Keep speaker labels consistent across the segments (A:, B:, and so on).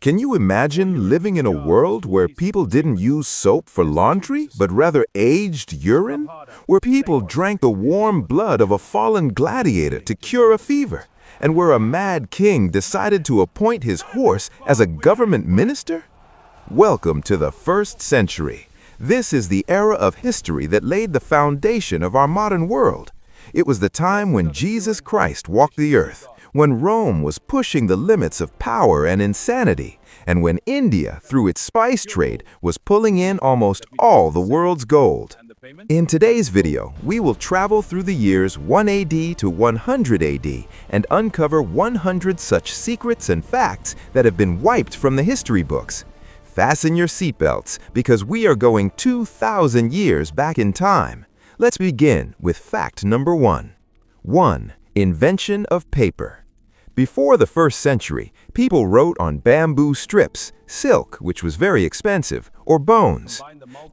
A: Can you imagine living in a world where people didn't use soap for laundry, but rather aged urine? Where people drank the warm blood of a fallen gladiator to cure a fever? And where a mad king decided to appoint his horse as a government minister? Welcome to the 1st century. This is the era of history that laid the foundation of our modern world. It was the time when Jesus Christ walked the earth, when Rome was pushing the limits of power and insanity, and when India, through its spice trade, was pulling in almost all the world's gold. In today's video, we will travel through the years 1 AD to 100 AD and uncover 100 such secrets and facts that have been wiped from the history books. Fasten your seatbelts, because we are going 2,000 years back in time. Let's begin with fact number 1. 1. Invention of paper. Before the 1st century, people wrote on bamboo strips, silk, which was very expensive, or bones.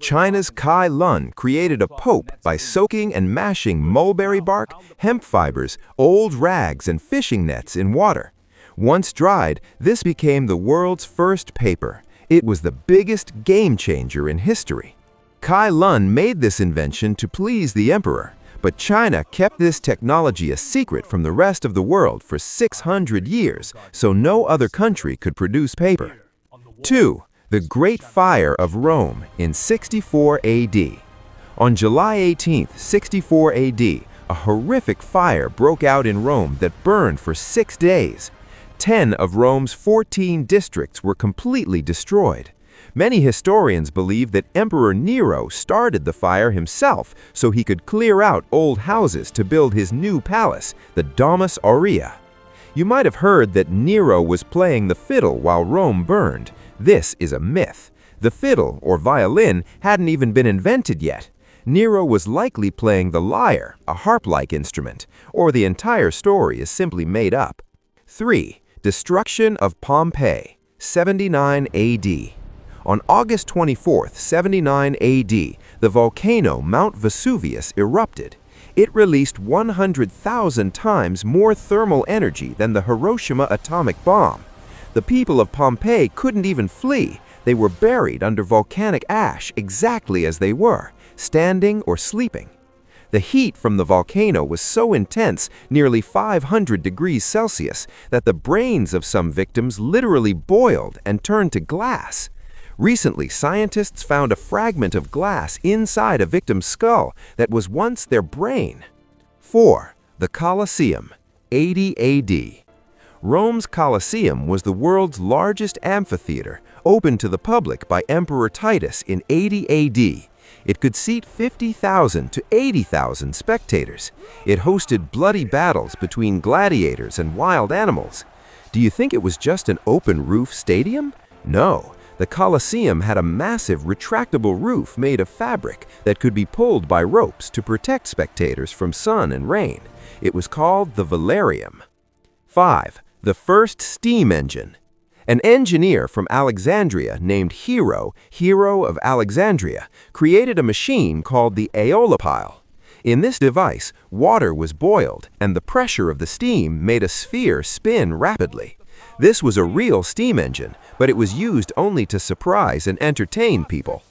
A: China's Kai Lun created a pope by soaking and mashing mulberry bark, hemp fibers, old rags, and fishing nets in water. Once dried, this became the world's first paper. It was the biggest game changer in history. Kai Lun made this invention to please the emperor, but China kept this technology a secret from the rest of the world for 600 years, so no other country could produce paper. 2. The Great Fire of Rome in 64 AD. On July 18, 64 AD, a horrific fire broke out in Rome that burned for 6 days. 10 of Rome's 14 districts were completely destroyed. Many historians believe that Emperor Nero started the fire himself so he could clear out old houses to build his new palace, the Domus Aurea. You might have heard that Nero was playing the fiddle while Rome burned. This is a myth. The fiddle, or violin, hadn't even been invented yet. Nero was likely playing the lyre, a harp-like instrument, or the entire story is simply made up. 3. Destruction of Pompeii, 79 AD. On August 24, 79 AD, the volcano Mount Vesuvius erupted. It released 100,000 times more thermal energy than the Hiroshima atomic bomb. The people of Pompeii couldn't even flee. They were buried under volcanic ash exactly as they were, standing or sleeping. The heat from the volcano was so intense, nearly 500 degrees Celsius, that the brains of some victims literally boiled and turned to glass. Recently, scientists found a fragment of glass inside a victim's skull that was once their brain. 4. The Colosseum, 80 AD. Rome's Colosseum was the world's largest amphitheater, opened to the public by Emperor Titus in 80 AD. It could seat 50,000 to 80,000 spectators. It hosted bloody battles between gladiators and wild animals. Do you think it was just an open-roof stadium? No. The Colosseum had a massive retractable roof made of fabric that could be pulled by ropes to protect spectators from sun and rain. It was called the Velarium. 5. The first steam engine. An engineer from Alexandria named Hero of Alexandria created a machine called the aeolipile. In this device, water was boiled, and the pressure of the steam made a sphere spin rapidly. This was a real steam engine, but it was used only to surprise and entertain people.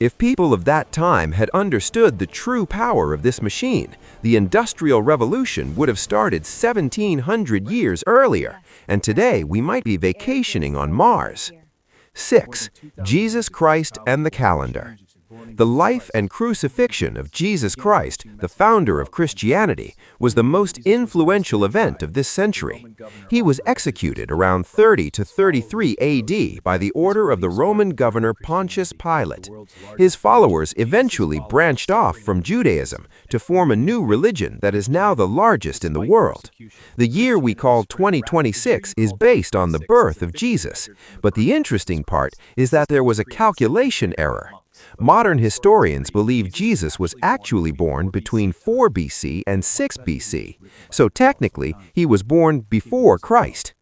A: If people of that time had understood the true power of this machine, the Industrial Revolution would have started 1,700 years earlier, and today we might be vacationing on Mars. 6. Jesus Christ and the calendar. The life and crucifixion of Jesus Christ, the founder of Christianity, was the most influential event of this century. He was executed around 30 to 33 AD by the order of the Roman governor Pontius Pilate. His followers eventually branched off from Judaism to form a new religion that is now the largest in the world. The year we call 2026 is based on the birth of Jesus, but the interesting part is that there was a calculation error. Modern historians believe Jesus was actually born between 4 BC and 6 BC, so technically he was born before Christ.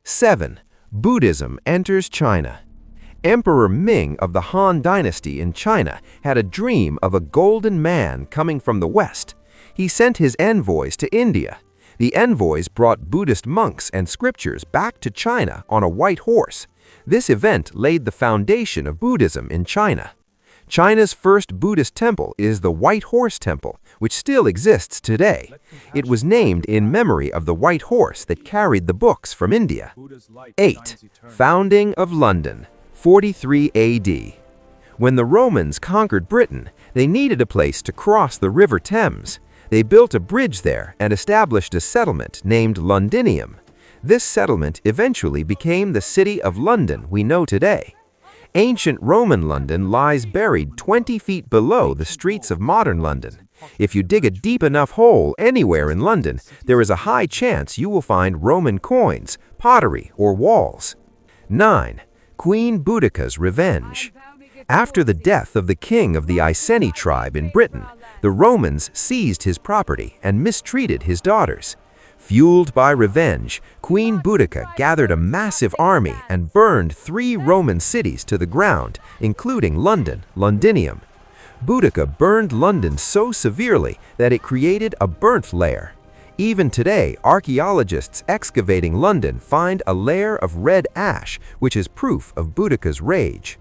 A: 7. Buddhism enters China. Emperor Ming of the Han Dynasty in China had a dream of a golden man coming from the west. He sent his envoys to India. The envoys brought Buddhist monks and scriptures back to China on a white horse.
B: This event laid the foundation of Buddhism in China. China's first Buddhist temple is the White Horse Temple, which still exists today. It was named in memory of the white horse that carried the books from India. 8. Founding of London, 43 AD. When the Romans conquered Britain, they needed a place to cross the River Thames. They built a bridge there and established a settlement named Londinium. This settlement eventually became the city of London we know today. Ancient Roman London lies buried 20 feet below the streets of modern London. If you dig a deep enough hole anywhere in London, there is a high chance you will find Roman coins, pottery, or walls. 9. Queen Boudicca's revenge. After the death of the king of the Iceni tribe in Britain, the Romans seized his property and mistreated his daughters. Fueled by revenge, Queen Boudicca gathered a massive army and burned 3 Roman cities to the ground, including London, Londinium. Boudicca burned London so severely that it created a burnt layer. Even today, archaeologists excavating London find a layer of red ash, which is proof of Boudicca's rage.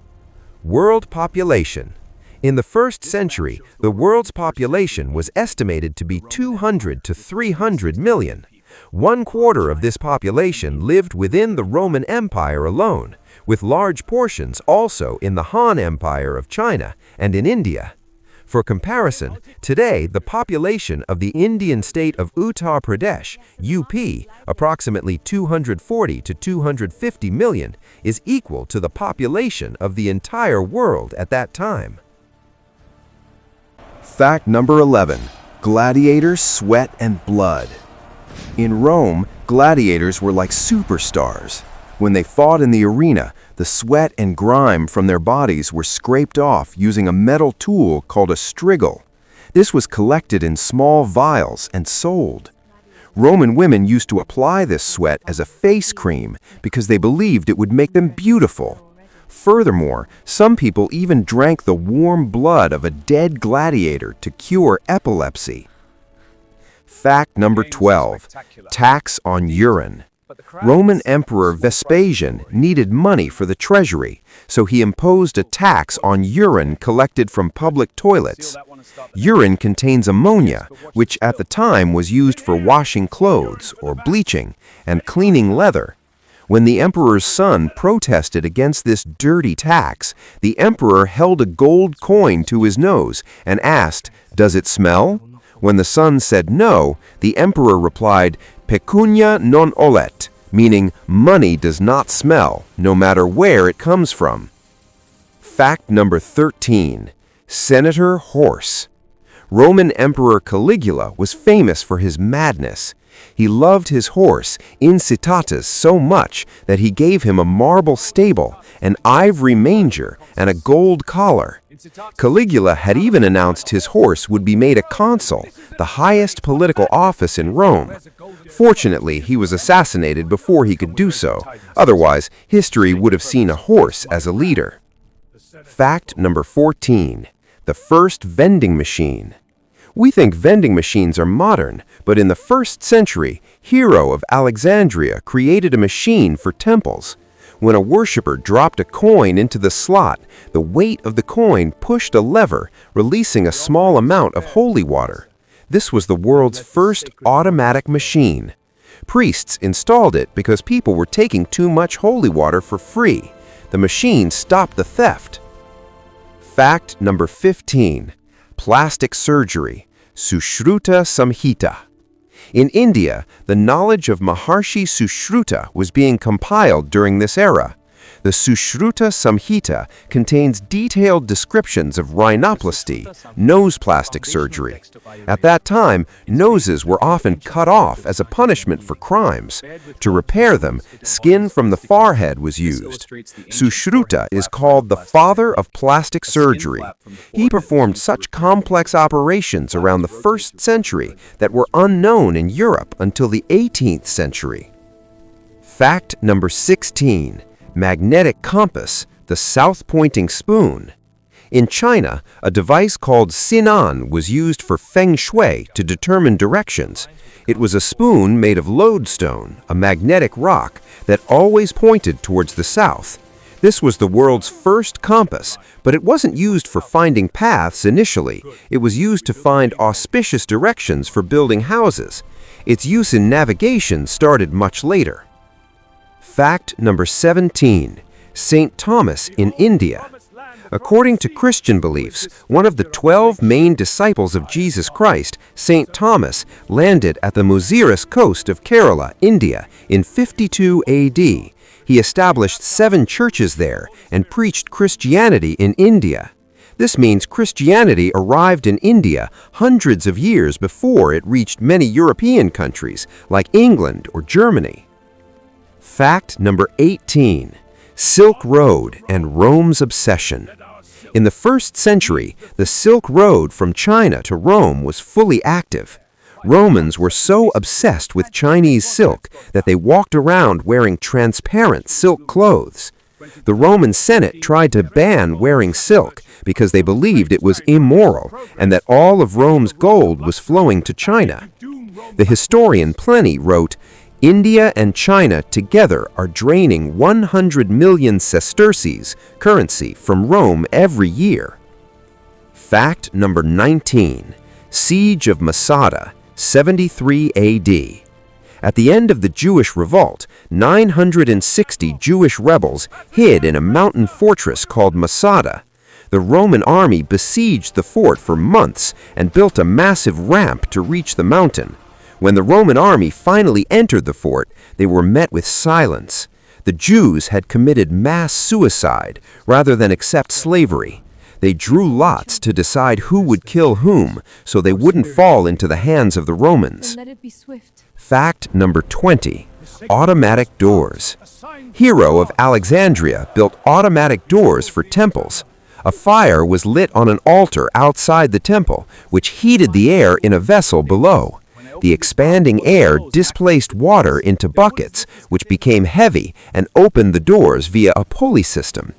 B: World population. In the 1st century, the world's population was estimated to be 200 to 300 million. 1/4 of this population lived within the Roman Empire alone, with large portions also in the Han Empire of China and in India. For comparison, today the population of the Indian state of Uttar Pradesh, UP, approximately 240 to 250 million, is equal to the population of the entire world at that time.
C: Fact number 11. Gladiators, sweat, and blood. In Rome, gladiators were like superstars. When they fought in the arena, the sweat and grime from their bodies were scraped off using a metal tool called a strigil. This was collected in small vials and sold. Roman women used to apply this sweat as a face cream because they believed it would make them beautiful. Furthermore, some people even drank the warm blood of a dead gladiator to cure epilepsy. Fact number 12. Tax on urine. Roman Emperor Vespasian needed money for the treasury, so he imposed a tax on urine collected from public toilets. Urine contains ammonia, which at the time was used for washing clothes or bleaching and cleaning leather. When the emperor's son protested against this dirty tax, the emperor held a gold coin to his nose and asked, "Does it smell?" When the son said no, the emperor replied, "Pecunia non olet," meaning money does not smell, no matter where it comes from. Fact number 13. Senator Horse. Roman Emperor Caligula was famous for his madness. He loved his horse, Incitatus, so much that he gave him a marble stable, an ivory manger, and a gold collar. Caligula had even announced his horse would be made a consul, the highest political office in Rome. Fortunately, he was assassinated before he could do so. Otherwise, history would have seen a horse as a leader. Fact number 14. The first vending machine. We think vending machines are modern, but in the 1st century, Hero of Alexandria created a machine for temples. When a worshiper dropped a coin into the slot, the weight of the coin pushed a lever, releasing a small amount of holy water. This was the world's first automatic machine. Priests installed it because people were taking too much holy water for free. The machine stopped the theft. Fact number 15. Plastic surgery, Sushruta Samhita. In India, the knowledge of Maharshi Sushruta was being compiled during this era. The Sushruta Samhita contains detailed descriptions of rhinoplasty, nose plastic surgery. At that time, noses were often cut off as a punishment for crimes. To repair them, skin from the forehead was used. Sushruta is called the father of plastic surgery. He performed such complex operations around the 1st century that were unknown in Europe until the 18th century. Fact number 16. Magnetic compass, the south-pointing spoon.
B: In China, a device called Sinan was used for feng shui to determine directions. It was a spoon made of lodestone, a magnetic rock, that always pointed towards the south. This was the world's first compass, but it wasn't used for finding paths initially. It was used to find auspicious directions for building houses. Its use in navigation started much later. Fact number 17. St. Thomas in India. According to Christian beliefs, one of the 12 main disciples of Jesus Christ, St. Thomas, landed at the Muziris coast of Kerala, India, in 52 AD. He established 7 churches there and preached Christianity in India. This means Christianity arrived in India hundreds of years before it reached many European countries, like England or Germany. Fact number 18. Silk Road and Rome's obsession. In the 1st century, the Silk Road from China to Rome was fully active. Romans were so obsessed with Chinese silk that they walked around wearing transparent silk clothes. The Roman Senate tried to ban wearing silk because they believed it was immoral and that all of Rome's gold was flowing to China. The historian Pliny wrote, "India and China together are draining 100 million sesterces, currency, from Rome every year." Fact number 19. Siege of Masada, 73 AD. At the end of the Jewish revolt, 960 Jewish rebels hid in a mountain fortress called Masada. The Roman army besieged the fort for months and built a massive ramp to reach the mountain. When the Roman army finally entered the fort, they were met with silence. The Jews had committed mass suicide rather than accept slavery. They drew lots to decide who would kill whom so they wouldn't fall into the hands of the Romans. Fact number 20. Automatic doors. Hero of Alexandria built automatic doors for temples. A fire was lit on an altar outside the temple, which heated the air in a vessel below. The expanding air displaced water into buckets, which became heavy and opened the doors via a pulley system.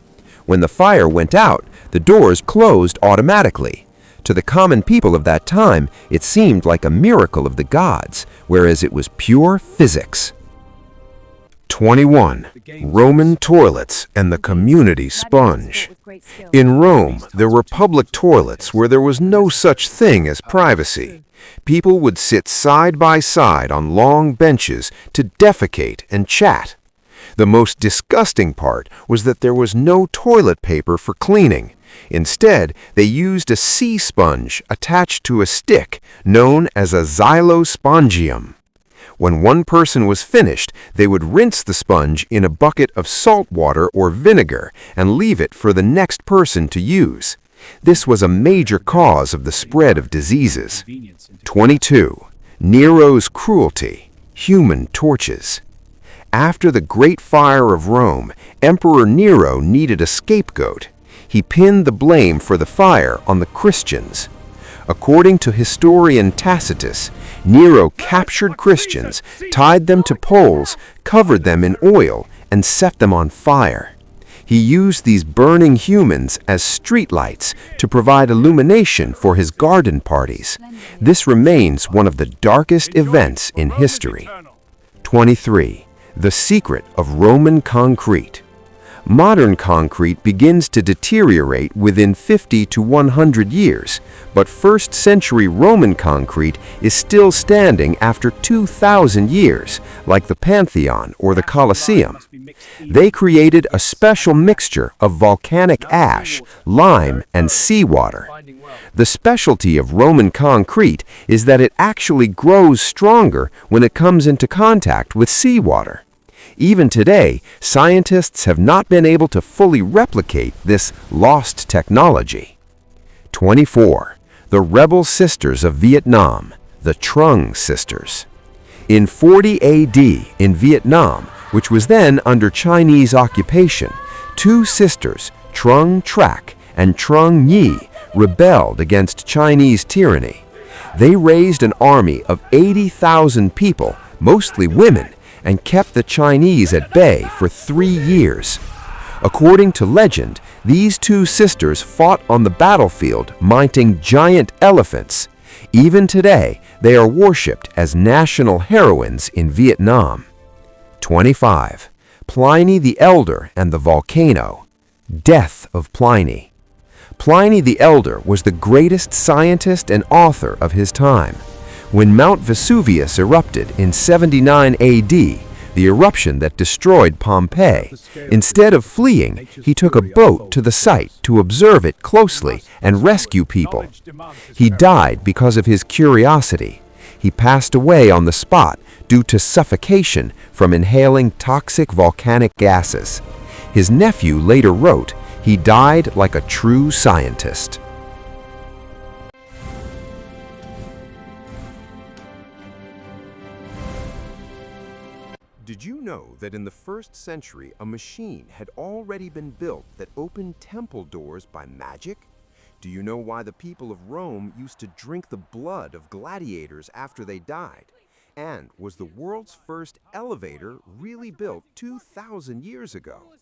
B: When the fire went out, the doors closed automatically. To the common people of that time, it seemed like a miracle of the gods, whereas it was pure physics.
A: 21. Roman toilets and the community sponge. In Rome, there were public toilets where there was no such thing as privacy. People would sit side by side on long benches to defecate and chat. The most disgusting part was that there was no toilet paper for cleaning. Instead, they used a sea sponge attached to a stick known as a xylospongium. When one person was finished, they would rinse the sponge in a bucket of salt water or vinegar and leave it for the next person to use. This was a major cause of the spread of diseases. 22. Nero's cruelty. Human torches. After the Great Fire of Rome, Emperor Nero needed a scapegoat. He pinned the blame for the fire on the Christians. According to historian Tacitus, Nero captured Christians, tied them to poles, covered them in oil, and set them on fire. He used these burning humans as streetlights to provide illumination for his garden parties. This remains one of the darkest events in history. 23. The secret of Roman concrete. Modern concrete begins to deteriorate within 50 to 100 years, but 1st century Roman concrete is still standing after 2,000 years, like the Pantheon or the Colosseum. They created a special mixture of volcanic ash, lime, and seawater. The specialty of Roman concrete is that it actually grows stronger when it comes into contact with seawater. Even today, scientists have not been able to fully replicate this lost technology. 24. The Rebel Sisters of Vietnam, the Trung Sisters. In 40 AD in Vietnam, which was then under Chinese occupation, 2 sisters, Trung Trac and Trung Nhi, rebelled against Chinese tyranny. They raised an army of 80,000 people, mostly women, and kept the Chinese at bay for 3 years.
B: According to legend, these two sisters fought on the battlefield mounting giant elephants. Even today, they are worshipped as national heroines in Vietnam. 25. Pliny the Elder and the Volcano. Death of Pliny. Pliny the Elder was the greatest scientist and author of his time. When Mount Vesuvius erupted in 79 AD, the eruption that destroyed Pompeii, instead of fleeing, he took a boat to the site to observe it closely and rescue people. He died because of his curiosity. He passed away on the spot due to suffocation from inhaling toxic volcanic gases. His nephew later wrote, "He died like a true scientist." Did you know that in the 1st century a machine had already been built that opened temple doors by magic? Do you know why the people of Rome used to drink the blood of gladiators after they died? And was the world's first elevator really built 2,000 years ago?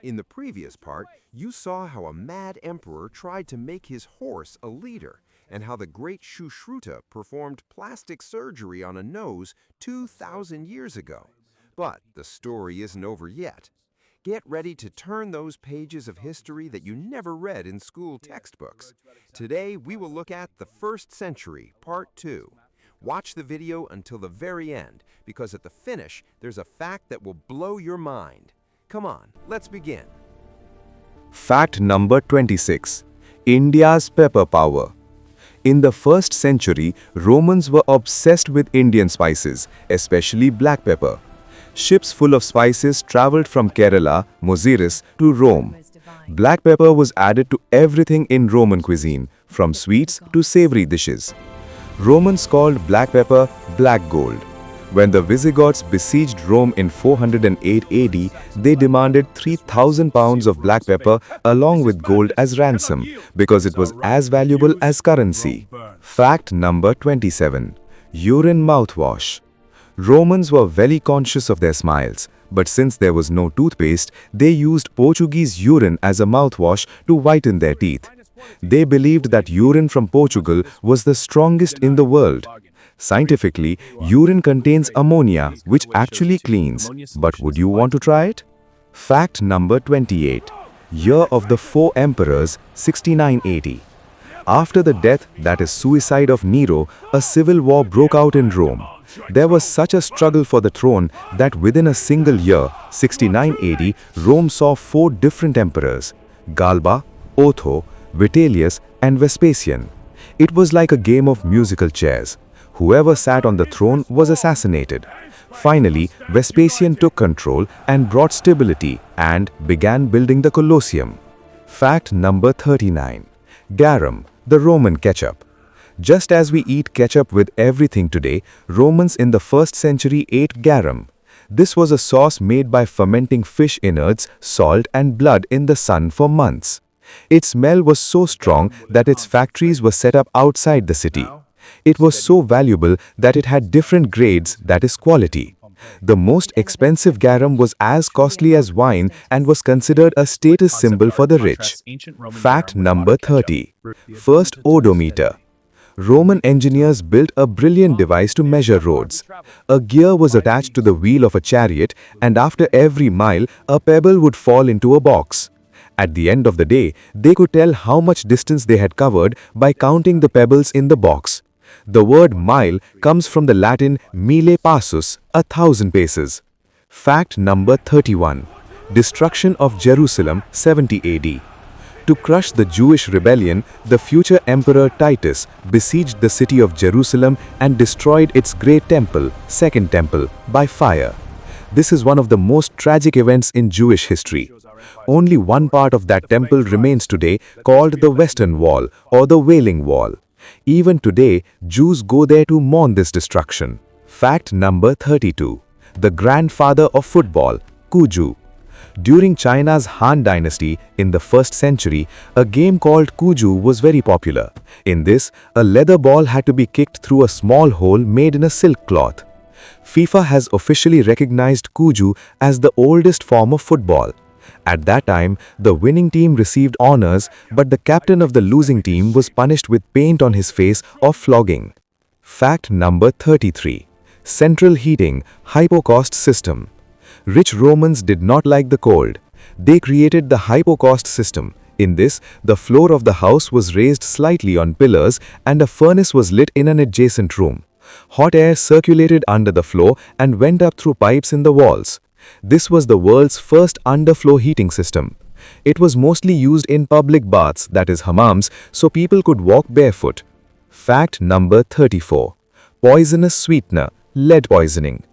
B: In the previous part, you saw how a mad emperor tried to make his horse a leader, and how the great Sushruta performed plastic surgery on a nose 2,000 years ago. But the story isn't over yet. Get ready to turn those pages of history that you never read in school textbooks. Today, we will look at the 1st century, part 2. Watch the video until the very end, because at the finish, there's a fact that will blow your mind. Come on, let's begin.
C: Fact number 26. India's pepper power. In the 1st century, Romans were obsessed with Indian spices, especially black pepper. Ships full of spices traveled from Kerala, Mosiris, to Rome. Black pepper was added to everything in Roman cuisine, from sweets to savory dishes. Romans called black pepper black gold. When the Visigoths besieged Rome in 408 AD, they demanded 3,000 pounds of black pepper along with gold as ransom, because it was as valuable as currency. Fact number 27. Urine mouthwash. Romans were very conscious of their smiles, but since there was no toothpaste, they used Portuguese urine as a mouthwash to whiten their teeth. They believed that urine from Portugal was the strongest in the world. Scientifically, urine contains ammonia, which actually cleans. But would you want to try it? Fact number 28. Year of the 4 Emperors, 6980. After the death, that is suicide of Nero, a civil war broke out in Rome. There was such a struggle for the throne that within a single year, 69 AD, Rome saw 4 different emperors: Galba, Otho, Vitellius, and Vespasian. It was like a game of musical chairs. Whoever sat on the throne was assassinated. Finally, Vespasian took control and brought stability and began building the Colosseum. Fact number 39. Garum, the Roman ketchup. Just as we eat ketchup with everything today, Romans in the 1st century ate garum. This was a sauce made by fermenting fish innards, salt, and blood in the sun for months. Its smell was so strong that its factories were set up outside the city. It was so valuable that it had different grades, that is quality. The most expensive garum was as costly as wine and was considered a status symbol for the rich. Fact number 30. First odometer. Roman engineers built a brilliant device to measure roads. A gear was attached to the wheel of a chariot, and after every mile, a pebble would fall into a box. At the end of the day, they could tell how much distance they had covered by counting the pebbles in the box. The word mile comes from the Latin mille passus, 1,000 paces. Fact number 31. Destruction of Jerusalem, 70 AD. To crush the Jewish rebellion, the future Emperor Titus besieged the city of Jerusalem and destroyed its great temple, Second Temple, by fire. This is one of the most tragic events in Jewish history. Only one part of that temple remains today, called the Western Wall or the Wailing Wall. Even today, Jews go there to mourn this destruction. Fact number 32. The grandfather of football, Cuju. During China's Han Dynasty in the 1st century, a game called Cuju was very popular. In this, a leather ball had to be kicked through a small hole made in a silk cloth. FIFA has officially recognized Cuju as the oldest form of football.
D: At that time, the winning team received honors, but the captain of the losing team was punished with paint on his face or flogging. Fact number 33. Central heating, hypocaust system. Rich Romans did not like the cold. They created the hypocaust system. In this, the floor of the house was raised slightly on pillars and a furnace was lit in an adjacent room. Hot air circulated under the floor and went up through pipes in the walls. This was the world's first underfloor heating system. It was mostly used in public baths, that is hammams, so people could walk barefoot. Fact number 34. Poisonous sweetener, lead poisoning.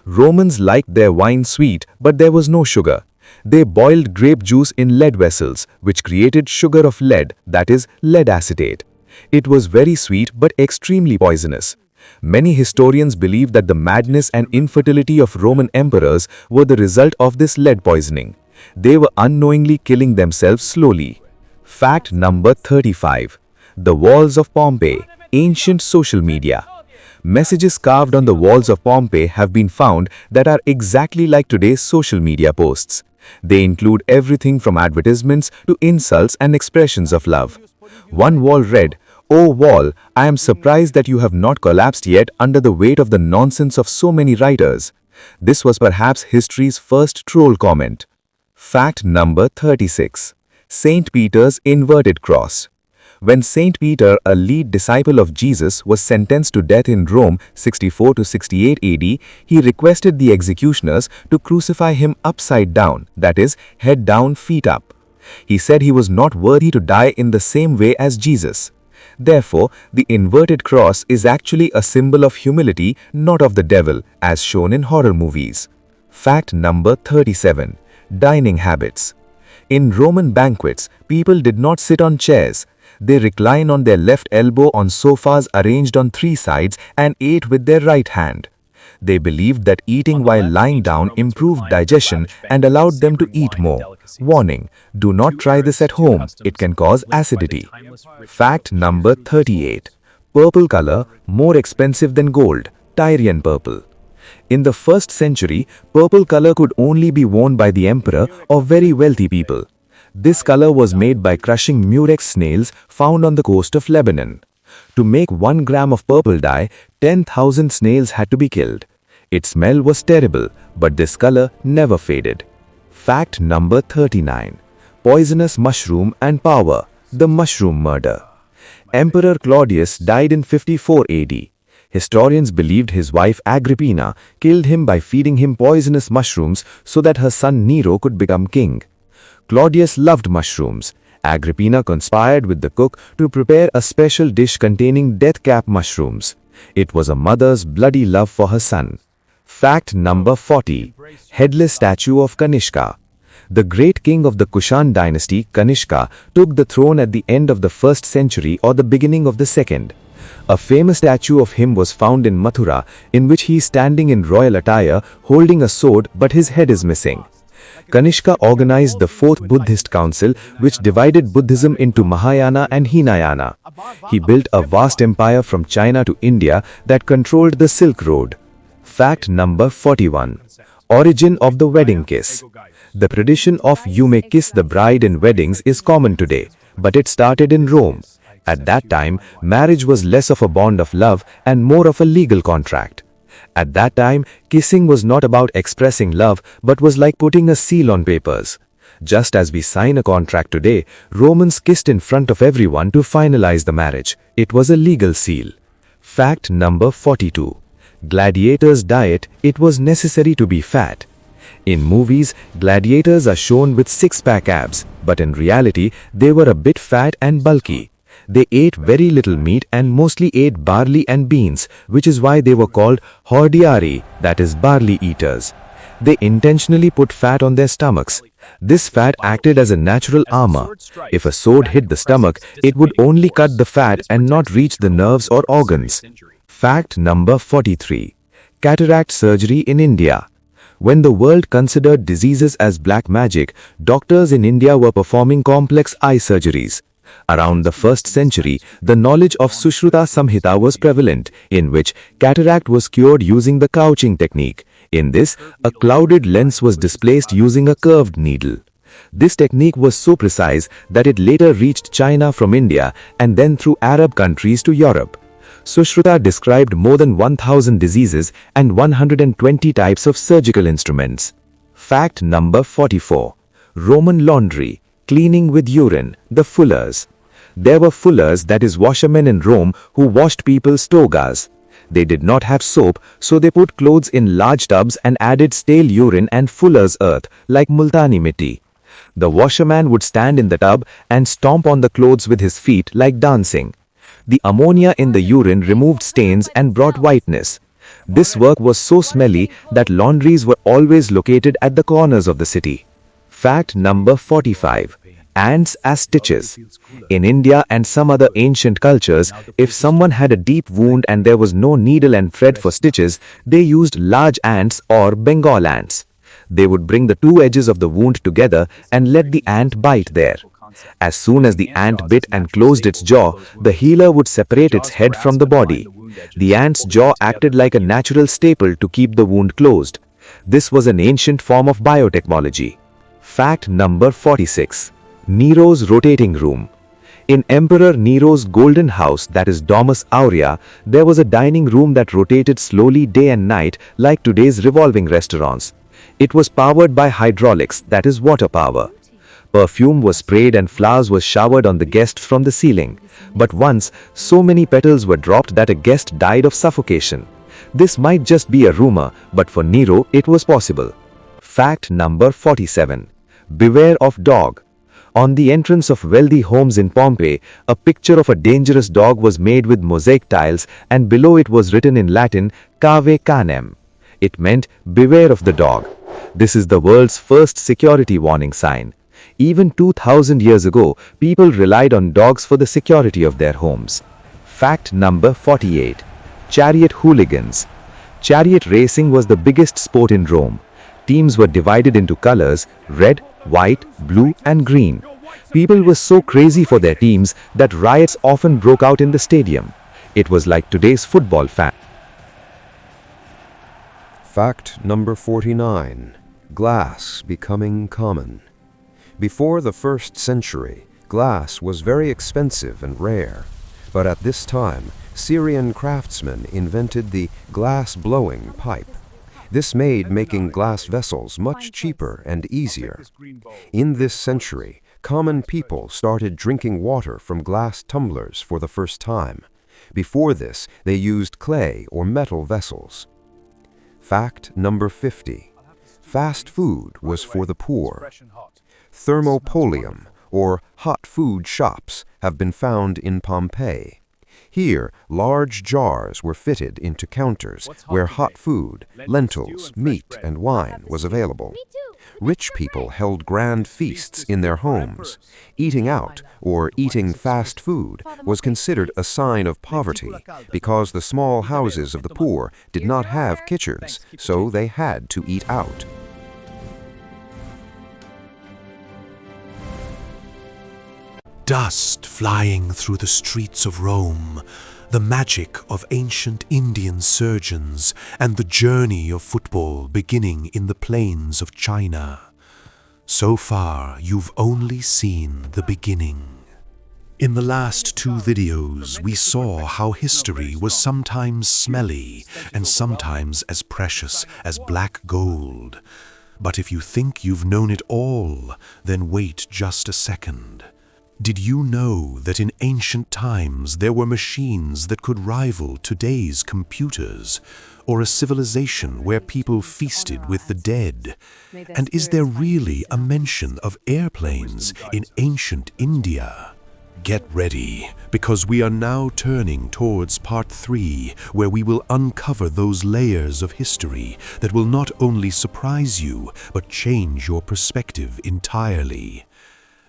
D: Romans liked their wine sweet, but there was no sugar. They boiled grape juice in lead vessels, which created sugar of lead, that is, lead acetate. It was very sweet but extremely poisonous. Many historians believe that the madness and infertility of Roman emperors were the result of this lead poisoning. They were unknowingly killing themselves slowly. Fact number 35. The walls of Pompeii, ancient social media. Messages carved on the walls of Pompeii have been found that are exactly like today's social media posts. They include everything from advertisements to insults and expressions of love. One wall read, "Oh wall, I am surprised that you have not collapsed yet under the weight of the nonsense of so many writers." This was perhaps history's first troll comment. Fact number 36. St. Peter's inverted cross. When St. Peter, a lead disciple of Jesus, was sentenced to death in Rome 64 to 68 AD, he requested the executioners to crucify him upside down, that is, head down, feet up. He said he was not worthy to die in the same way as Jesus. Therefore, the inverted cross is actually a symbol of humility, not of the devil, as shown in horror movies. Fact number 37. Dining habits. In Roman banquets, people did not sit on chairs. They reclined on their left elbow on sofas arranged on three sides and ate with their right hand. They believed that eating while lying down improved digestion and allowed them to eat more. Warning: do not try this at home, it can cause acidity. Fact number 38. Purple color, more expensive than gold, Tyrian purple. In the 1st century, purple color could only be worn by the emperor or very wealthy people. This color was made by crushing murex snails found on the coast of Lebanon. To make 1 gram of purple dye, 10,000 snails had to be killed. Its smell was terrible, but this color never faded. Fact number 39. Poisonous mushroom and power, the mushroom murder. Emperor Claudius died in 54 AD. Historians believed his wife Agrippina killed him by feeding him poisonous mushrooms so that her son Nero could become king. Claudius loved mushrooms. Agrippina conspired with the cook to prepare a special dish containing death-cap mushrooms. It was a mother's bloody love for her son. Fact number 40. Headless statue of Kanishka. The great king of the Kushan dynasty, Kanishka, took the throne at the end of the 1st century or the beginning of the 2nd. A famous statue of him was found in Mathura, in which he is standing in royal attire, holding a sword, but his head is missing. Kanishka organized the 4th Buddhist Council, which divided Buddhism into Mahayana and Hinayana. He built a vast empire from China to India that controlled the Silk Road. Fact number 41. Origin of the wedding kiss. The tradition of "you may kiss the bride in weddings" is common today, but it started in Rome. At that time, marriage was less of a bond of love and more of a legal contract. At that time, kissing was not about expressing love, but was like putting a seal on papers. Just as we sign a contract today, Romans kissed in front of everyone to finalize the marriage. It was a legal seal. Fact number 42. Gladiators' diet, it was necessary to be fat. In movies, gladiators are shown with six-pack abs, but in reality, they were a bit fat and bulky. They ate very little meat and mostly ate barley and beans, which is why they were called hordiari, that is barley eaters. They intentionally put fat on their stomachs. This fat acted as a natural armor. If a sword hit the stomach, it would only cut the fat and not reach the nerves or organs. Fact number 43. Cataract surgery in India. When the world considered diseases as black magic, doctors in India were performing complex eye surgeries. Around the 1st century, the knowledge of Sushruta Samhita was prevalent, in which cataract was cured using the couching technique. In this, a clouded lens was displaced using a curved needle. This technique was so precise that it later reached China from India and then through Arab countries to Europe. Sushruta described more than 1,000 diseases and 120 types of surgical instruments. Fact number 44. Roman laundry, cleaning with urine, the fullers. There were fullers, that is washermen in Rome, who washed people's togas. They did not have soap, so they put clothes in large tubs and added stale urine and fuller's earth, like multani mitti. The washerman would stand in the tub and stomp on the clothes with his feet like dancing. The ammonia in the urine removed stains and brought whiteness. This work was so smelly that laundries were always located at the corners of the city. Fact number 45. Ants as stitches. In India and some other ancient cultures, if someone had a deep wound and there was no needle and thread for stitches, they used large ants or Bengal ants. They would bring the two edges of the wound together and let the ant bite there. As soon as the ant bit and closed its jaw, the healer would separate its head from the body. The ant's jaw acted like a natural staple to keep the wound closed. This was an ancient form of biotechnology. Fact number 46. Nero's rotating room. In Emperor Nero's golden house, that is Domus Aurea, there was a dining room that rotated slowly day and night like today's revolving restaurants. It was powered by hydraulics, that is water power. Perfume was sprayed and flowers were showered on the guests from the ceiling. But once, so many petals were dropped that a guest died of suffocation. This might just be a rumor, but for Nero it was possible. Fact number 47. Beware of dog. On the entrance of wealthy homes in Pompeii, a picture of a dangerous dog was made with mosaic tiles and below it was written in Latin, Cave Canem. It meant, beware of the dog. This is the world's first security warning sign. Even 2000 years ago, people relied on dogs for the security of their homes. Fact number 48. Chariot hooligans. Chariot racing was the biggest sport in Rome. Teams were divided into colors, red, white, blue and green. People were so crazy for their teams that riots often broke out in the stadium. It was like today's football fan.
B: Fact number 49. Glass becoming common. Before the 1st century, glass was very expensive and rare. But at this time, Syrian craftsmen invented the glass-blowing pipe. This made making glass vessels much cheaper and easier. In this century, common people started drinking water from glass tumblers for the first time. Before this, they used clay or metal vessels. Fact number 50. Fast food was for the poor. Thermopolium, or hot food shops, have been found in Pompeii. Here, large jars were fitted into counters where hot food, lentils, meat, and wine was available. Rich people held grand feasts in their homes. Eating out, or eating fast food, was considered a sign of poverty because the small houses of the poor did not have kitchens, so they had to eat out.
E: Dust flying through the streets of Rome, the magic of ancient Indian surgeons, and the journey of football beginning in the plains of China. So far, you've only seen the beginning. In the last 2 videos, we saw how history was sometimes smelly and sometimes as precious as black gold. But if you think you've known it all, then wait just a second. Did you know that in ancient times there were machines that could rival today's computers, or a civilization where people feasted with the dead? And is there really a mention of airplanes in ancient India? Get ready, because we are now turning towards part 3, where we will uncover those layers of history that will not only surprise you, but change your perspective entirely.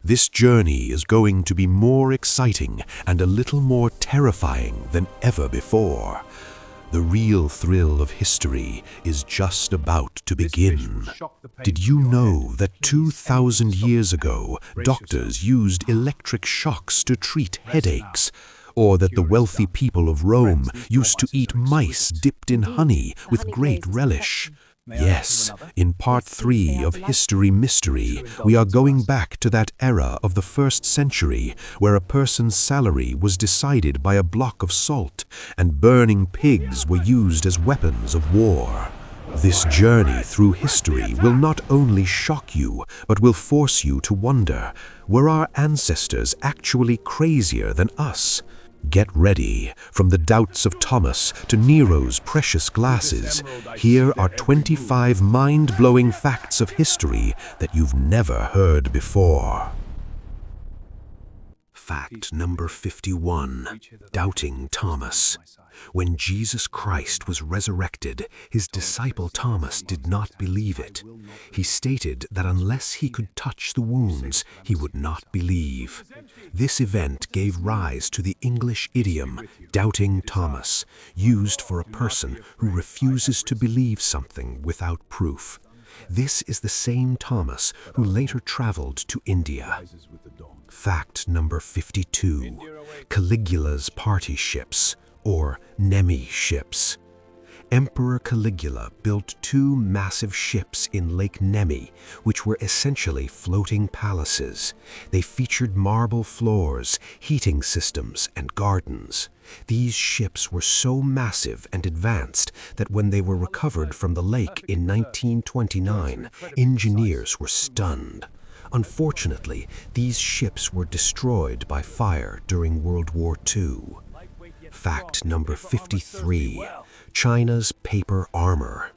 E: This journey is going to be more exciting and a little more terrifying than ever before. The real thrill of history is just about to begin. Did you know that 2,000 years ago, doctors used electric shocks to treat headaches? Or that the wealthy people of Rome used to eat mice dipped in honey with great relish? Yes, in part 3 of History Mystery, we are going back to that era of the 1st century where a person's salary was decided by a block of salt and burning pigs were used as weapons of war. This journey through history will not only shock you, but will force you to wonder, were our ancestors actually crazier than us? Get ready. From the doubts of Thomas to Nero's precious glasses, here are 25 mind-blowing facts of history that you've never heard before. Fact number 51. Doubting Thomas. When Jesus Christ was resurrected, his disciple Thomas did not believe it. He stated that unless he could touch the wounds, he would not believe. This event gave rise to the English idiom, doubting Thomas, used for a person who refuses to believe something without proof. This is the same Thomas who later traveled to India. Fact number 52. Caligula's party ships, or Nemi ships. Emperor Caligula built 2 massive ships in Lake Nemi, which were essentially floating palaces. They featured marble floors, heating systems, and gardens. These ships were so massive and advanced that when they were recovered from the lake in 1929, engineers were stunned. Unfortunately, these ships were destroyed by fire during World War II. Fact number 53. China's paper armor.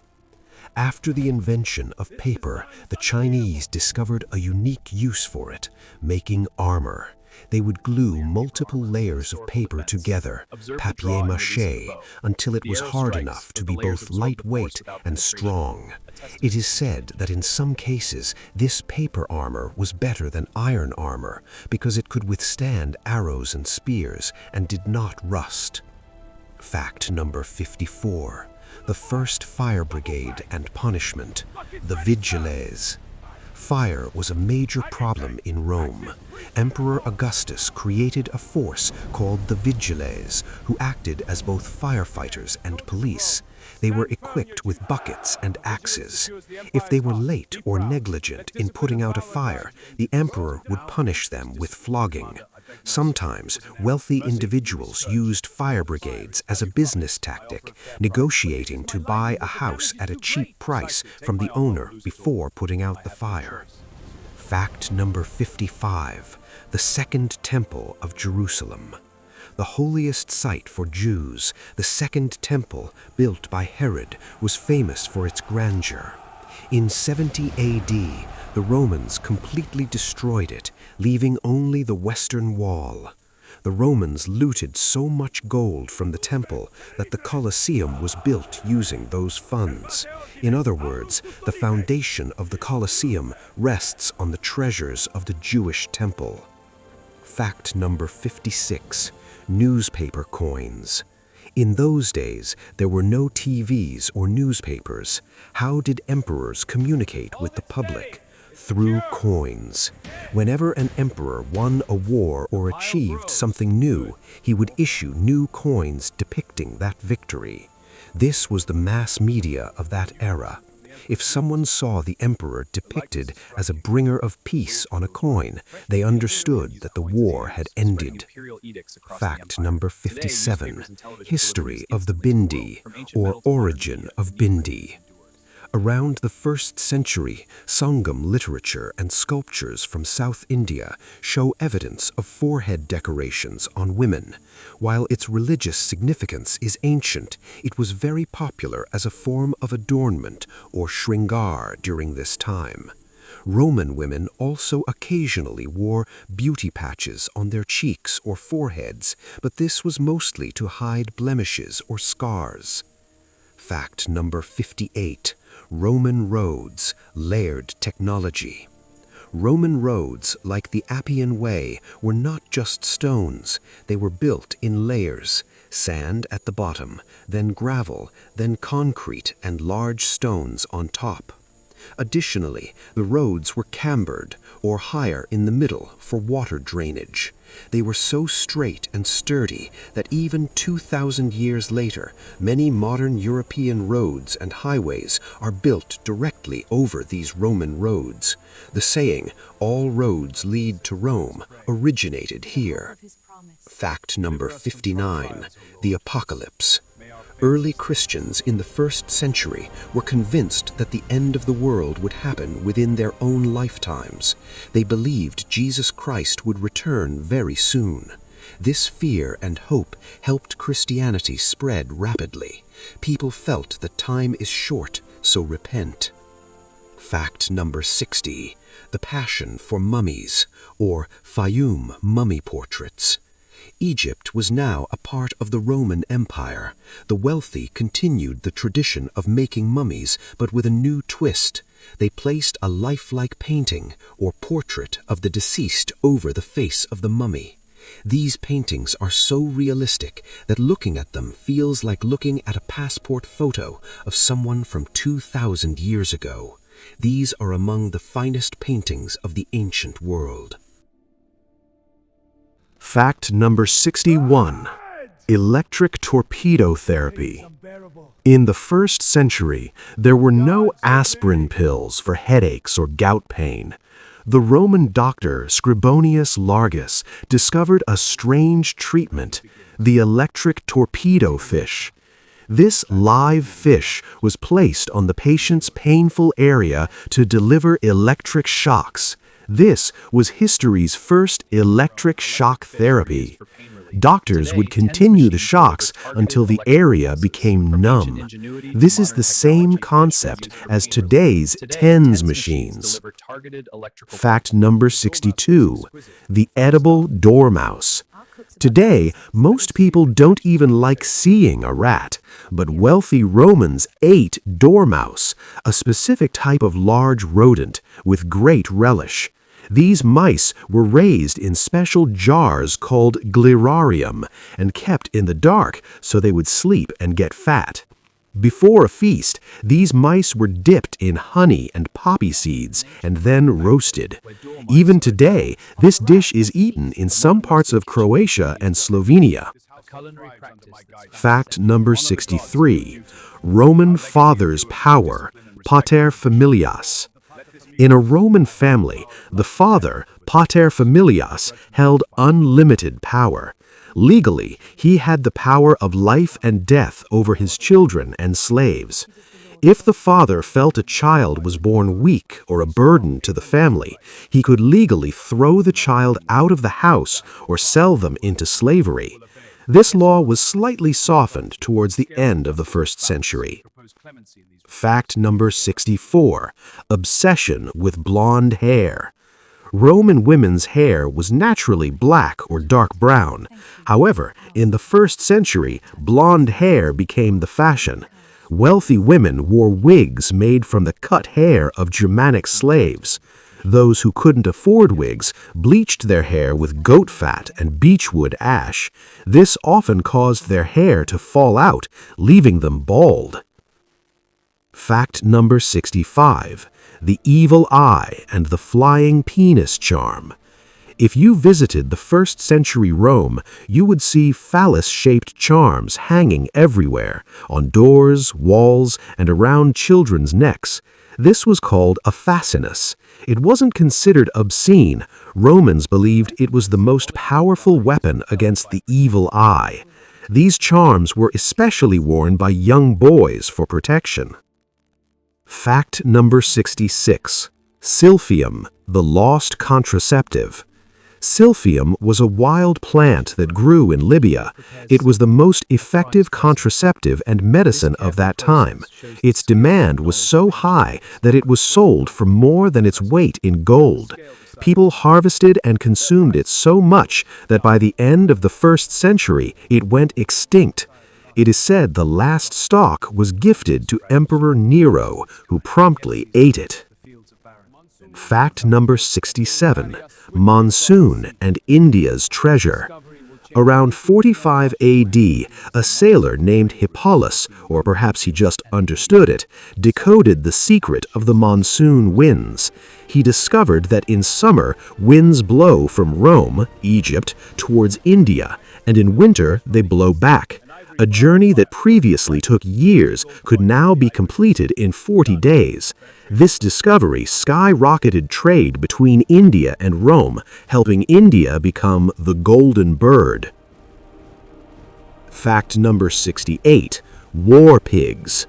E: After the invention of paper, the Chinese discovered a unique use for it, making armor. They would glue multiple layers of paper together, papier-mâché, until it was hard enough to be both lightweight and strong. It is said that in some cases, this paper armor was better than iron armor because it could withstand arrows and spears and did not rust. Fact number 54. The first fire brigade and punishment, the Vigiles. Fire was a major problem in Rome. Emperor Augustus created a force called the Vigiles, who acted as both firefighters and police. They were equipped with buckets and axes. If they were late or negligent in putting out a fire, the emperor would punish them with flogging. Sometimes, wealthy individuals used fire brigades as a business tactic, negotiating to buy a house at a cheap price from the owner before putting out the fire. Fact number 55. The Second Temple of Jerusalem. The holiest site for Jews, the Second Temple, built by Herod, was famous for its grandeur. In 70 AD, the Romans completely destroyed it, leaving only the western wall. The Romans looted so much gold from the temple that the Colosseum was built using those funds. In other words, the foundation of the Colosseum rests on the treasures of the Jewish temple. Fact number 56. Newspaper coins. In those days, there were no TVs or newspapers. How did emperors communicate with the public? Through coins. Whenever an emperor won a war or achieved something new, he would issue new coins depicting that victory. This was the mass media of that era. If someone saw the emperor depicted as a bringer of peace on a coin, they understood that the war had ended. Fact number 57. History of the Bindi, or origin of Bindi. Around the 1st century, Sangam literature and sculptures from South India show evidence of forehead decorations on women. While its religious significance is ancient, it was very popular as a form of adornment or shringar during this time. Roman women also occasionally wore beauty patches on their cheeks or foreheads, but this was mostly to hide blemishes or scars. Fact number 58. Roman roads, layered technology. Roman roads, like the Appian Way, were not just stones. They were built in layers, sand at the bottom, then gravel, then concrete and large stones on top. Additionally, the roads were cambered, or higher in the middle, for water drainage.
F: They were so straight and sturdy that even 2,000 years later, many modern European roads and highways are built directly over these Roman roads. The saying, "all roads lead to Rome," originated here. Fact number 59, the Apocalypse. Early Christians in the 1st century were convinced that the end of the world would happen within their own lifetimes. They believed Jesus Christ would return very soon. This fear and hope helped Christianity spread rapidly. People felt that time is short, so repent. Fact number 60, the passion for mummies, or Fayum mummy portraits. Egypt was now a part of the Roman Empire. The wealthy continued the tradition of making mummies, but with a new twist. They placed a lifelike painting or portrait of the deceased over the face of the mummy. These paintings are so realistic that looking at them feels like looking at a passport photo of someone from 2,000 years ago. These are among the finest paintings of the ancient world.
E: Fact number 61. Electric torpedo therapy. In the 1st century, there were no aspirin pills for headaches or gout pain. The Roman doctor Scribonius Largus discovered a strange treatment, the electric torpedo fish. This live fish was placed on the patient's painful area to deliver electric shocks. This was history's first electric shock therapy. Doctors would continue the shocks until the area became numb. This is the same concept as today's TENS machines. Fact number 62, the edible dormouse. Today, most people don't even like seeing a rat, but wealthy Romans ate dormouse, a specific type of large rodent, with great relish. These mice were raised in special jars called glirarium and kept in the dark so they would sleep and get fat. Before a feast, these mice were dipped in honey and poppy seeds and then roasted. Even today, this dish is eaten in some parts of Croatia and Slovenia. Fact number 63. Roman father's power, pater familias. In a Roman family, the father, pater familias, held unlimited power. Legally, he had the power of life and death over his children and slaves. If the father felt a child was born weak or a burden to the family, he could legally throw the child out of the house or sell them into slavery. This law was slightly softened towards the end of the 1st century. Fact number 64, obsession with blonde hair. Roman women's hair was naturally black or dark brown. However, in the 1st century, blonde hair became the fashion. Wealthy women wore wigs made from the cut hair of Germanic slaves. Those who couldn't afford wigs bleached their hair with goat fat and beechwood ash. This often caused their hair to fall out, leaving them bald. Fact number 65, the evil eye and the flying penis charm. If you visited the 1st century Rome, you would see phallus-shaped charms hanging everywhere, on doors, walls, and around children's necks. This was called a fascinus. It wasn't considered obscene. Romans believed it was the most powerful weapon against the evil eye. These charms were especially worn by young boys for protection. Fact number 66. Silphium, the lost contraceptive. Silphium was a wild plant that grew in Libya. It was the most effective contraceptive and medicine of that time. Its demand was so high that it was sold for more than its weight in gold. People harvested and consumed it so much that by the end of the 1st century, it went extinct. It is said the last stalk was gifted to Emperor Nero, who promptly ate it. Fact number 67. Monsoon and India's treasure.
F: Around 45 AD, a sailor named Hippolus, or perhaps he just understood it, decoded the secret of the monsoon winds. He discovered that in summer, winds blow from Rome, Egypt, towards India, and in winter they blow back. A journey that previously took years could now be completed in 40 days. This discovery skyrocketed trade between India and Rome, helping India become the golden bird. Fact number 68. War pigs.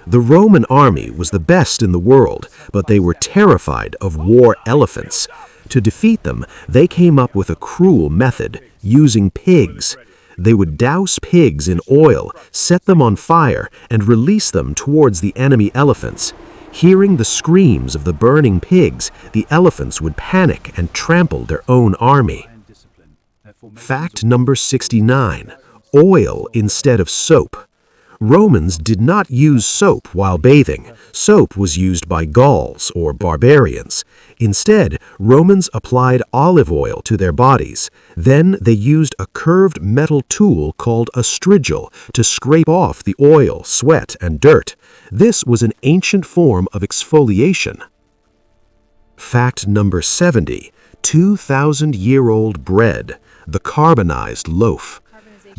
F: The Roman army was the best in the world, but they were terrified of war elephants. To defeat them, they came up with a cruel method, using pigs. They would douse pigs in oil, set them on fire, and release them towards the enemy elephants. Hearing the screams of the burning pigs, the elephants would panic and trample their own army. Fact number 69. Oil instead of soap. Romans did not use soap while bathing. Soap was used by Gauls or barbarians. Instead, Romans applied olive oil to their bodies. Then they used a curved metal tool called a strigil to scrape off the oil, sweat, and dirt. This was an ancient form of exfoliation. Fact number 70. 2,000-year-old bread, the carbonized loaf.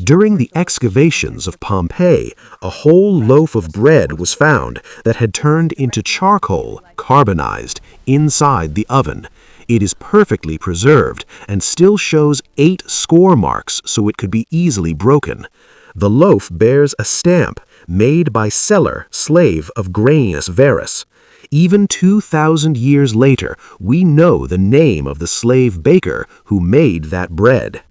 F: During the excavations of Pompeii, a whole loaf of bread was found that had turned into charcoal, carbonized, inside the oven. It is perfectly preserved and still shows 8 score marks so it could be easily broken. The loaf bears a stamp made by seller, slave of Graius Verus. Even 2,000 years later, we know the name of the slave baker who made that bread.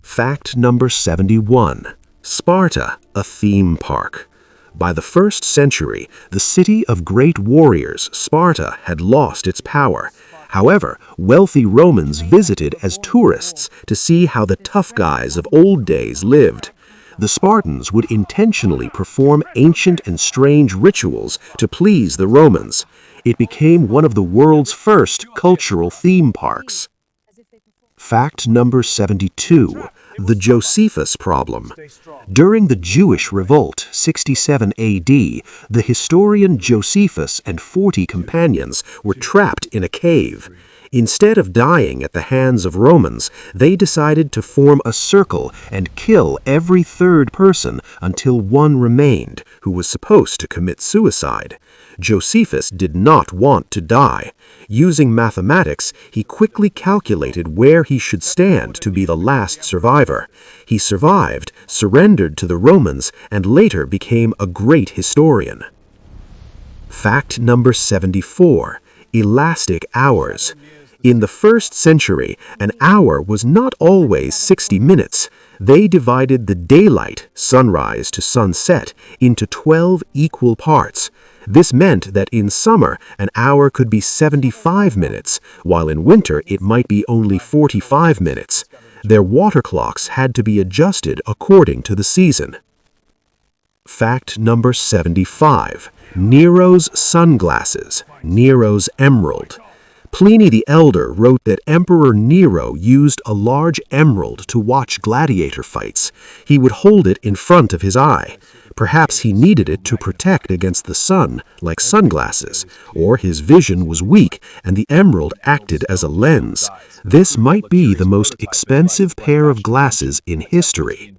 F: Fact number 71. Sparta, a theme park. By the 1st century, the city of great warriors, Sparta, had lost its power. However, wealthy Romans visited as tourists to see how the tough guys of old days lived. The Spartans would intentionally perform ancient and strange rituals to please the Romans. It became one of the world's first cultural theme parks. Fact number 72. The Josephus problem. During the Jewish Revolt, 67 AD, the historian Josephus and 40 companions were trapped in a cave. Instead of dying at the hands of Romans, they decided to form a circle and kill every third person until one remained, who was supposed to commit suicide. Josephus did not want to die. Using mathematics, he quickly calculated where he should stand to be the last survivor. He survived, surrendered to the Romans, and later became a great historian. Fact number 74. Elastic hours. In the 1st century, an hour was not always 60 minutes. They divided the daylight, sunrise to sunset, into 12 equal parts. This meant that in summer, an hour could be 75 minutes, while in winter it might be only 45 minutes. Their water clocks had to be adjusted according to the season. Fact number 75. Nero's sunglasses, Nero's emerald. Pliny the Elder wrote that Emperor Nero used a large emerald to watch gladiator fights. He would hold it in front of his eye. Perhaps he needed it to protect against the sun, like sunglasses, or his vision was weak and the emerald acted as a lens. This might be the most expensive pair of glasses in history.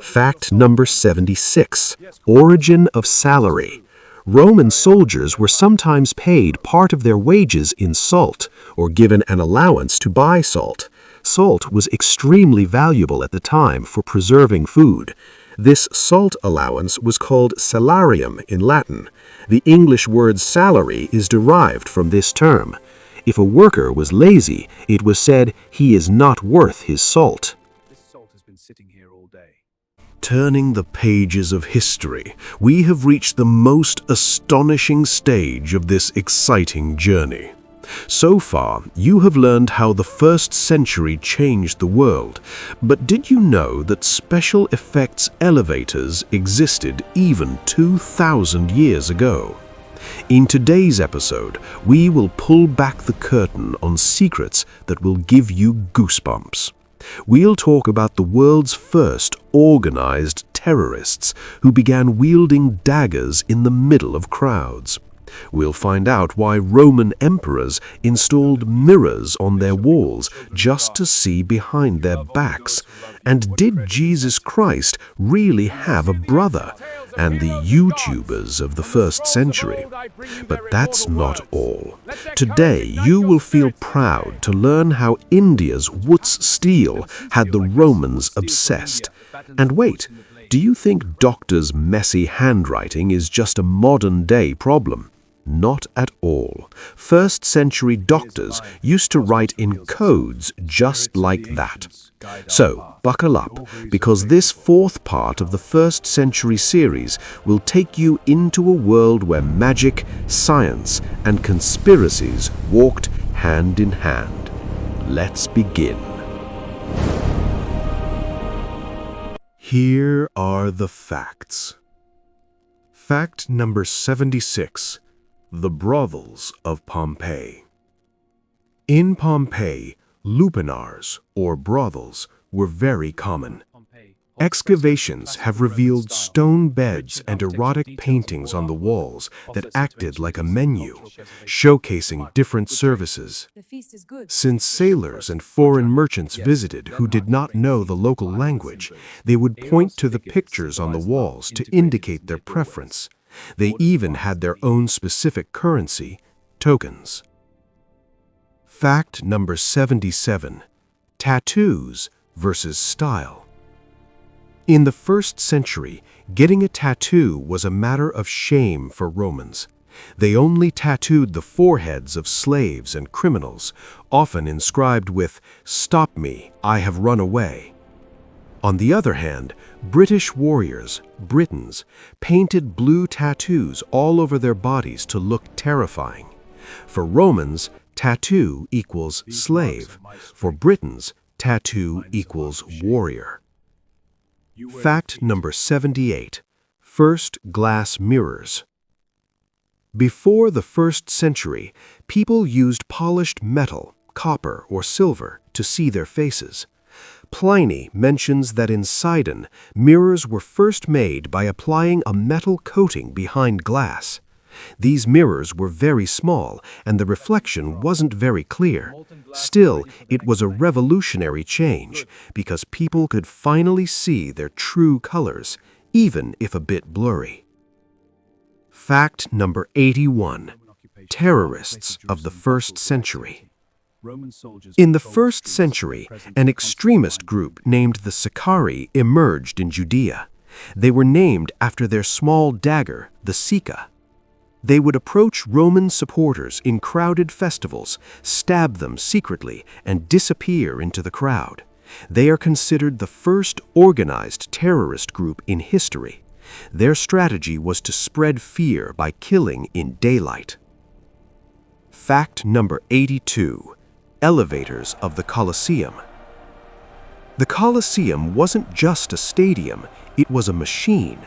F: Fact number 76. Origin of salary. Roman soldiers were sometimes paid part of their wages in salt, or given an allowance to buy salt. Salt was extremely valuable at the time for preserving food. This salt allowance was called salarium in Latin. The English word salary is derived from this term. If a worker was lazy, it was said he is not worth his salt.
E: This salt has been sitting here all day.
F: Turning the pages of history, we have reached the most astonishing stage of this exciting journey. So far, you have learned how the 1st century changed the world, but did you know that special effects elevators existed even 2,000 years ago? In today's episode, we will pull back the curtain on secrets that will give you goosebumps.
E: We'll talk about the world's first organized terrorists who began wielding daggers in the middle of crowds. We'll find out why Roman emperors installed mirrors on their walls just to see behind their backs. And did Jesus Christ really have a brother? And the YouTubers of the first century. But that's not all. Today, you will feel proud to learn how India's Wootz steel had the Romans obsessed. And wait, do you think doctors' messy handwriting is just a modern-day problem? Not at all. First-century doctors used to write in codes just like that. So, buckle up, because this fourth part of the first-century series will take you into a world where magic, science, and conspiracies walked hand in hand. Let's begin. Here are the facts. Fact number 76. The brothels of Pompeii. In Pompeii, lupanars, or brothels, were very common. Excavations have revealed stone beds and erotic paintings on the walls that acted like a menu, showcasing different services. Since sailors and foreign merchants visited who did not know the local language, they would point to the pictures on the walls to indicate their preference. They even had their own specific currency, tokens. Fact number 77. Tattoos versus style. In the first century, getting a tattoo was a matter of shame for Romans. They only tattooed the foreheads of slaves and criminals, often inscribed with, "Stop me, I have run away." On the other hand, British warriors, Britons, painted blue tattoos all over their bodies to look terrifying. For Romans, tattoo equals slave. For Britons, tattoo equals warrior. Fact number 78. First glass mirrors. Before the first century, people used polished metal, copper or silver, to see their faces. Pliny mentions that in Sidon, mirrors were first made by applying a metal coating behind glass. These mirrors were very small, and the reflection wasn't very clear. Still, it was a revolutionary change, because people could finally see their true colors, even if a bit blurry. Fact number 81. Terrorists of the first century. In the first century, an extremist group named the Sicarii emerged in Judea. They were named after their small dagger, the Sica. They would approach Roman supporters in crowded festivals, stab them secretly, and disappear into the crowd. They are considered the first organized terrorist group in history. Their strategy was to spread fear by killing in daylight. Fact number 82. Elevators of the Colosseum. The Colosseum wasn't just a stadium, it was a machine.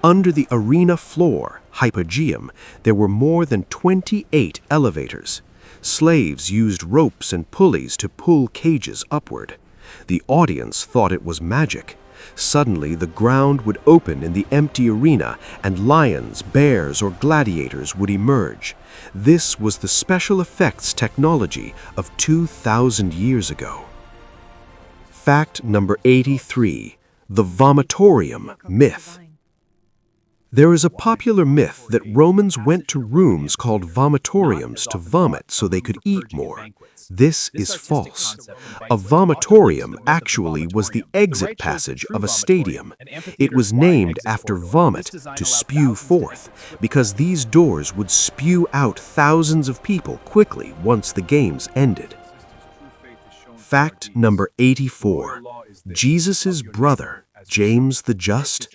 E: Under the arena floor, hypogeum, there were more than 28 elevators. Slaves used ropes and pulleys to pull cages upward. The audience thought it was magic. Suddenly, the ground would open in the empty arena, and lions, bears, or gladiators would emerge. This was the special effects technology of 2,000 years ago. Fact number 83. The vomitorium myth. There is a popular myth that Romans went to rooms called vomitoriums to vomit so they could eat more. This is false. A vomitorium actually was the exit passage of a stadium. It was named after vomit, to spew forth, because these doors would spew out thousands of people quickly once the games ended. Fact number 84. Jesus' brother, James the Just.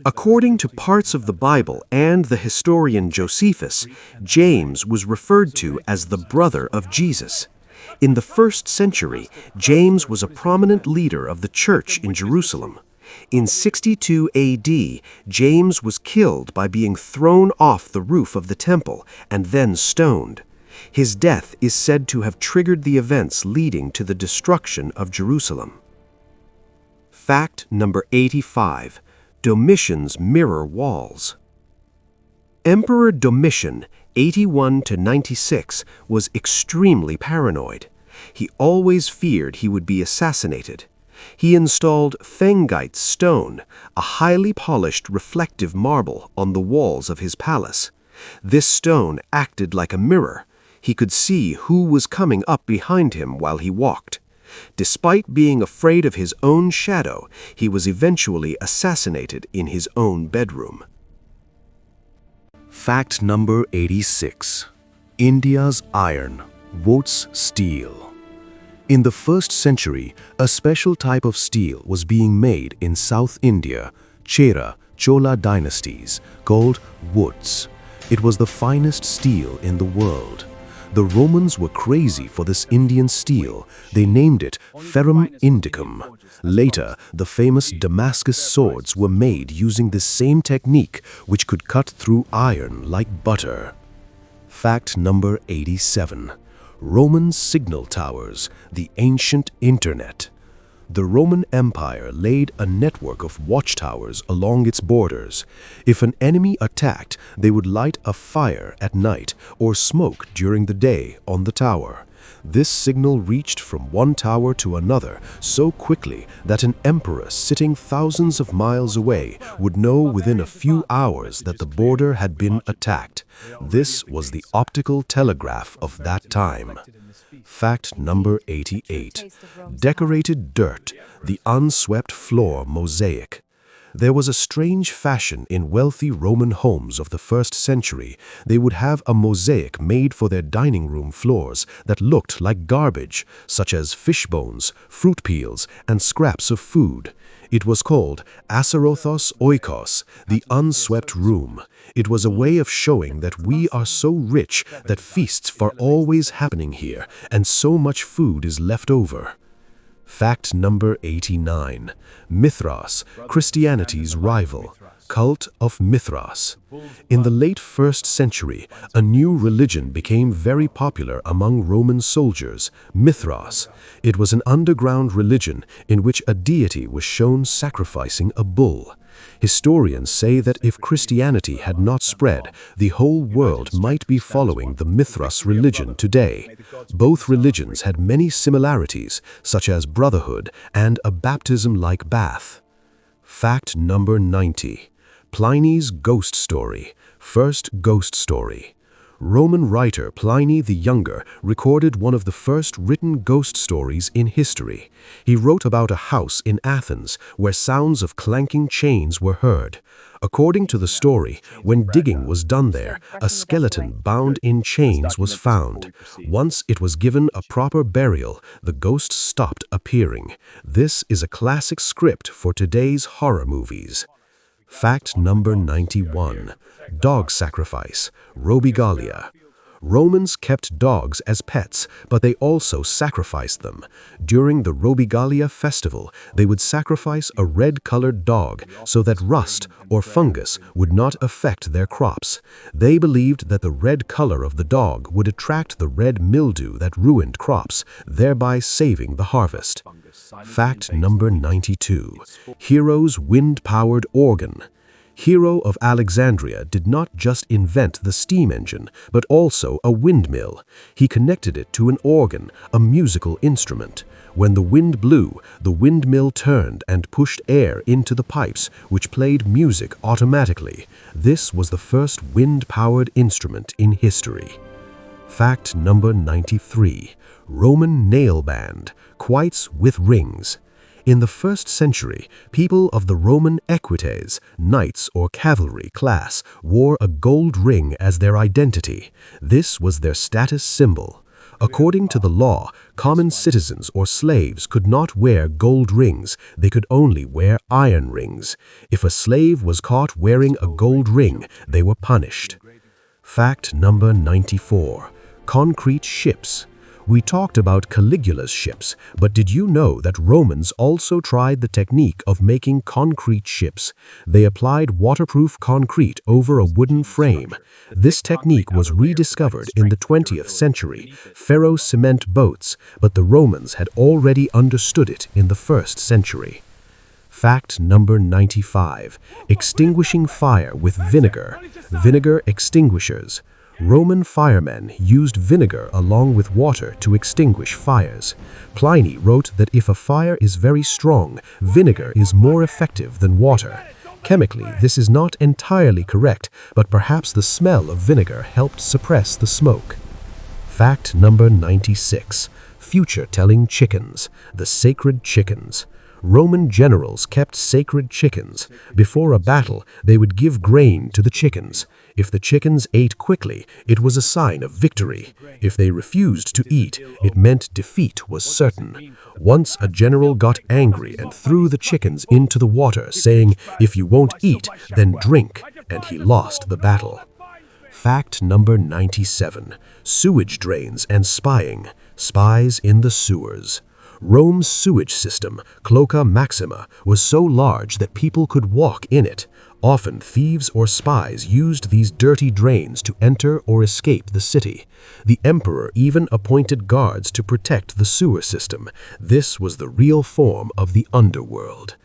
E: According to parts of the Bible and the historian Josephus, James was referred to as the brother of Jesus. In the first century, James was a prominent leader of the church in Jerusalem. In 62 AD, James was killed by being thrown off the roof of the temple and then stoned.
F: His death is said to have triggered the events leading to the destruction of Jerusalem. Fact number 85. Domitian's mirror walls. Emperor Domitian, 81 to 96, was extremely paranoid. He always feared he would be assassinated. He installed fengite stone, a highly polished reflective marble, on the walls of his palace. This stone acted like a mirror. He could see who was coming up behind him while he walked. Despite being afraid of his own shadow, he was eventually assassinated in his own bedroom.
E: Fact number 86. India's iron votes steel. In the 1st century, a special type of steel was being made in South India, Chera, Chola dynasties, called woods. It was the finest steel in the world. The Romans were crazy for this Indian steel. They named it Ferrum Indicum. Later, the famous Damascus swords were made using this same technique, which could cut through iron like butter. Fact number 87. Roman signal towers, the ancient internet. The Roman Empire laid a network of watchtowers along its borders. If an enemy attacked, they would light a fire at night or smoke during the day on the tower. This signal reached from one tower to another so quickly that an emperor sitting thousands of miles away would know within a few hours that the border had been attacked. This was the optical telegraph of that time. Fact number 88. Decorated dirt, the unswept floor mosaic. There was a strange fashion in wealthy Roman homes of the 1st century. They would have a mosaic made for their dining room floors that looked like garbage, such as fish bones, fruit peels, and scraps of food. It was called asarothos oikos, the unswept room. It was a way of showing that we are so rich that feasts are always happening here, and so much food is left over. Fact number 89. Mithras, Christianity's rival. Cult of Mithras. In the late 1st century, a new religion became very popular among Roman soldiers, Mithras. It was an underground religion in which a deity was shown sacrificing a bull. Historians say that if Christianity had not spread, the whole world might be following the Mithras religion today. Both religions had many similarities, such as brotherhood and a baptism-like bath. Fact number 90. Pliny's ghost story, first ghost story. Roman writer Pliny the Younger recorded one of the first written ghost stories in history. He wrote about a house in Athens where sounds of clanking chains were heard. According to the story, when digging was done there, a skeleton bound in chains was found. Once it was given a proper burial, the ghost stopped appearing. This is a classic script for today's horror movies. Fact number 91. Dog sacrifice, Robigalia. Romans kept dogs as pets, but they also sacrificed them. During the Robigalia festival, they would sacrifice a red-colored dog so that rust or fungus would not affect their crops. They believed that the red color of the dog would attract the red mildew that ruined crops, thereby saving the harvest. Fact number 92. Hero's wind-powered organ. Hero of Alexandria did not just invent the steam engine, but also a windmill. He connected it to an organ, a musical instrument. When the wind blew, the windmill turned and pushed air into the pipes, which played music automatically. This was the first wind-powered instrument in history. Fact number 93. Roman nail band, quoits with rings. In the 1st century, people of the Roman equites, knights or cavalry class, wore a gold ring as their identity. This was their status symbol. According to the law, common citizens or slaves could not wear gold rings. They could only wear iron rings. If a slave was caught wearing a gold ring, they were punished. Fact number 94. Concrete ships.
F: We talked about Caligula's ships, but did you know that Romans also tried the technique of making concrete ships? They applied waterproof concrete over a wooden frame. This technique was rediscovered in the 20th century, ferro-cement boats, but the Romans had already understood it in the 1st century. Fact number 95. Extinguishing fire with vinegar. Vinegar extinguishers. Roman firemen used vinegar along with water to extinguish fires. Pliny wrote that if a fire is very strong, vinegar is more effective than water. Chemically, this is not entirely correct, but perhaps the smell of vinegar helped suppress the smoke. Fact number 96. Future-telling chickens. The sacred chickens. Roman generals kept sacred chickens. Before a battle, they would give grain to the chickens. If the chickens ate quickly, it was a sign of victory. If they refused to eat, it meant defeat was certain. Once a general got angry and threw the chickens into the water, saying, "If you won't eat, then drink," and he lost the battle. Fact number 97. Sewage drains and spying. Spies in the sewers. Rome's sewage system, Cloaca Maxima, was so large that people could walk in it. Often thieves or spies used these dirty drains to enter or escape the city. The emperor even appointed guards to protect the sewer system. This was the real form of the underworld.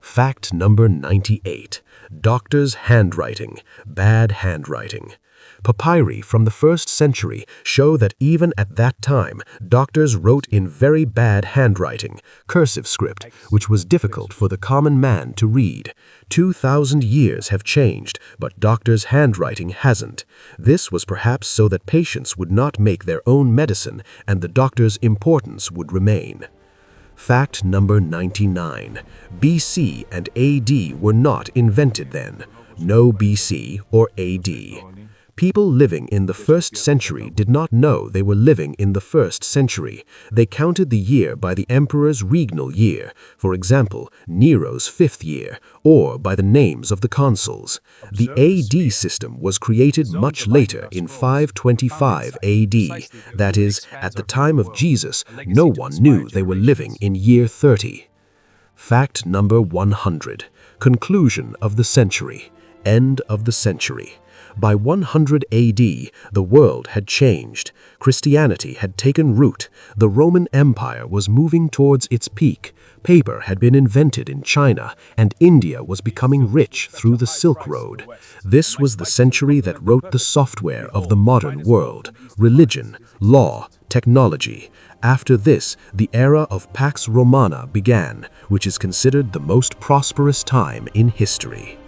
F: Fact number 98. Doctors' handwriting. Bad handwriting. Papyri from the 1st century show that even at that time, doctors wrote in very bad handwriting, cursive script, which was difficult for the common man to read. 2,000 years have changed, but doctors' handwriting hasn't. This was perhaps so that patients would not make their own medicine and the doctor's importance would remain. Fact number 99. BC and AD were not invented then. No BC or AD. People living in the 1st century did not know they were living in the 1st century. They counted the year by the emperor's regnal year, for example, Nero's 5th year, or by the names of the consuls. The AD system was created much later in 525 AD. That is, at the time of Jesus, no one knew they were living in year 30. Fact number 100. Conclusion of the century. End of the century. By 100 AD, the world had changed. Christianity had taken root. The Roman Empire was moving towards its peak. Paper had been invented in China, and India was becoming rich through the Silk Road. This was the century that wrote the software of the modern world: religion, law, technology. After this, the era of Pax Romana began, which is considered the most prosperous time in history.